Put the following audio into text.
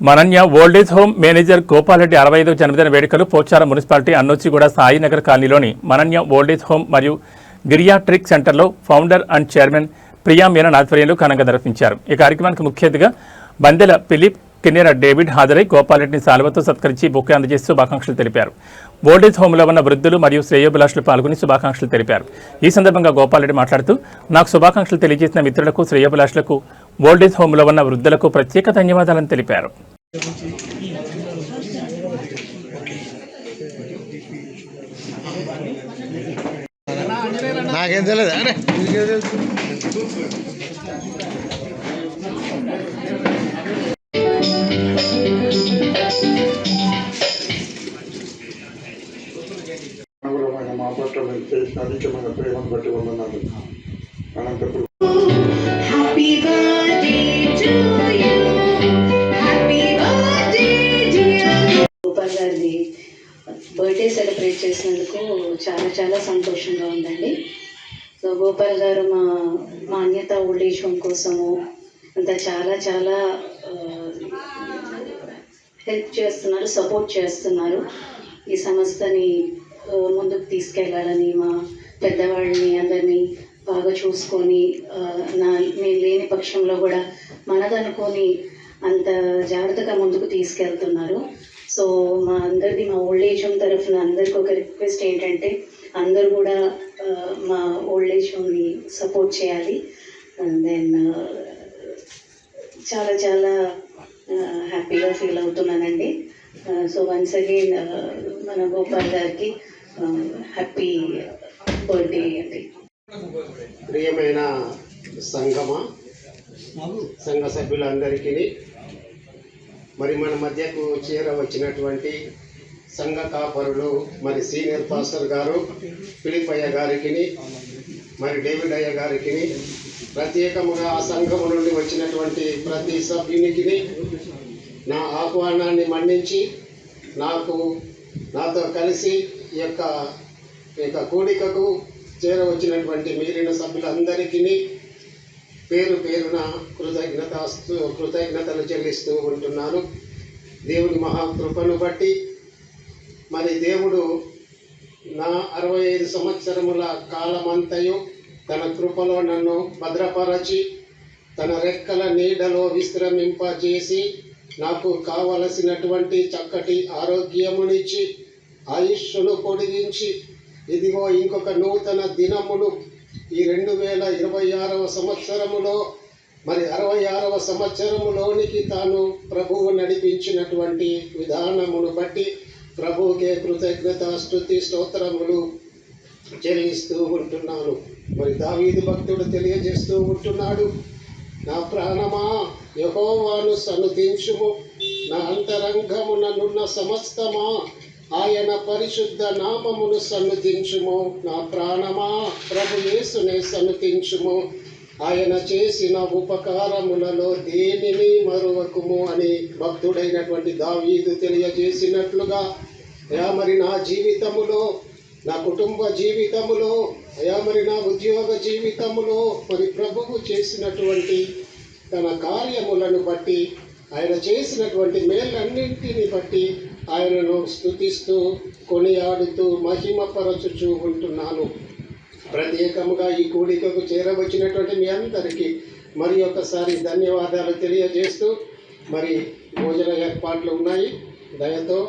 మనన్య old age home manager Gopala Reddy 65వ జన్మదిన వేడుకలు Pocharam municipality అన్నోచిగూడ Sainagar కాలనీలోని మనన్య ఓల్డేజ్ హోమ్ మరియు గిరియాట్రిక్ సెంటర్లో founder and chairman Priya Menon ఆధ్వర్యంలో ఘనంగా నిర్వహించారు. ఈ కార్యక్రమానికి ముఖ్య అతిథిగా బందెల ఫిలిప్, కిన్నెర డేవిడ్ హాజరై గోపాలరెడ్డిని శాలువతో సత్కరించి బొకే అందజేసి శుభాకాంక్షలు తెలిపారు. ఓల్డేజ్ హోమ్లో ఉన్న వృద్ధులు మరియు శ్రేయోభిలాషులు పాల్గొని శుభాకాంక్షలు తెలిపారు. ఈ సందర్భంగా గోపాలరెడ్డి మాట్లాడుతూ, నాకు శుభాకాంక్షలు తెలియజేసిన మిత్రులకు, శ్రేయోభిలాషులకు, ఓల్డేజ్ హోమ్లో ఉన్న వృద్ధులకు ప్రత్యేక ధన్యవాదాలను తెలిపారు. నాకేం తెలియదు. మా పట్ల మీరు చేసిన అధికమైన ప్రేమను బట్టి వందనాలు. అనంతపురం గోపాల్ గారిది బర్త్డే సెలబ్రేట్ చేసినందుకు చాలా చాలా సంతోషంగా ఉందండి. సో గోపాల్ గారు మా అన్యత ఓల్డేజ్ హోమ్ కోసము అంతా చాలా చాలా హెల్ప్ చేస్తున్నారు, సపోర్ట్ చేస్తున్నారు. ఈ సంస్థని ముందుకు తీసుకెళ్లాలని, మా పెద్దవాళ్ళని అందరినీ బాగా చూసుకొని, నేను లేని పక్షంలో కూడా మనదనుకొని అంత జాగ్రత్తగా ముందుకు తీసుకెళ్తున్నారు. సో మా ఓల్డేజ్ హోమ్ తరఫున అందరికి ఒక రిక్వెస్ట్ ఏంటంటే, అందరూ కూడా మా ఓల్డేజ్ హోమ్ని సపోర్ట్ చేయాలి. అండ్ దెన్ చాలా చాలా హ్యాపీగా ఫీల్ అవుతున్నానండి. సో వన్స్ అగైన్ మన గోపాల్ గారికి హ్యాపీ బర్త్డే అండి. ప్రియమైన సంఘ సభ్యులందరికీ, మరి మన మధ్యకు వచ్చినటువంటి సంఘ కాపరులు, మరి సీనియర్ పాస్టర్ గారు ఫిలిప్ అయ్య గారికి, మరి డేవిడ్ అయ్య గారికి, ప్రత్యేకముగా ఆ సంఘము నుండి వచ్చినటువంటి ప్రతి సభ్యునికి నా ఆహ్వానాన్ని మన్నించి నాతో కలిసి ఈ యొక్క కూడికకు చేరవచ్చినటువంటి మిగిలిన సభ్యులందరికీ పేరు పేరున కృతజ్ఞతలు చెల్లిస్తూ ఉంటున్నాను. దేవుని మహాకృపను బట్టి మరి దేవుడు నా 65 సంవత్సరముల కాలమంతయు తన కృపలో నన్ను భద్రపరచి, తన రెక్కల నీడలో విశ్రమింపజేసి, నాకు కావలసినటువంటి చక్కటి ఆరోగ్యమునిచ్చి, ఆయుష్ను పొడిగించి, ఇదిగో ఇంకొక నూతన దినమును ఈ 2026వ సంవత్సరములో, మరి 66వ సంవత్సరములోనికి తాను ప్రభువు నడిపించినటువంటి విధానమును బట్టి ప్రభువుకే కృతజ్ఞత స్తుతి స్తోత్రములు చెల్లిస్తూ ఉంటున్నాను. మరి దావీదు భక్తుడు తెలియజేస్తూ ఉంటున్నాడు, నా ప్రాణమా యెహోవాను సన్నుతించుము, నా అంతరంగముననున్న సమస్తమా ఆయన పరిశుద్ధ నామమును సన్నుతించుము, నా ప్రాణమా ప్రభు యేసునే సన్నుతించుము, ఆయన చేసిన ఉపకారములలో దేనిని మరువకుము అని భక్తుడైనటువంటి దావీదు తెలియజేసినట్లుగా, అయా మరి నా జీవితములో, నా కుటుంబ జీవితములో, అయా మరి నా ఉద్యోగ జీవితములో మరి ప్రభువు చేసినటువంటి తన కార్యములను బట్టి, ఆయన చేసినటువంటి మేలన్నింటిని బట్టి ఆయనను స్తుతిస్తూ, కొనియాడుతూ, మహిమపరచుచూ ఉంటున్నాను. ప్రత్యేకముగా ఈ కూడికకు చేరవచ్చినటువంటి మీ అందరికీ మరి ఒకసారి ధన్యవాదాలు తెలియజేస్తూ, మరి భోజన ఏర్పాట్లు ఉన్నాయి. దయతో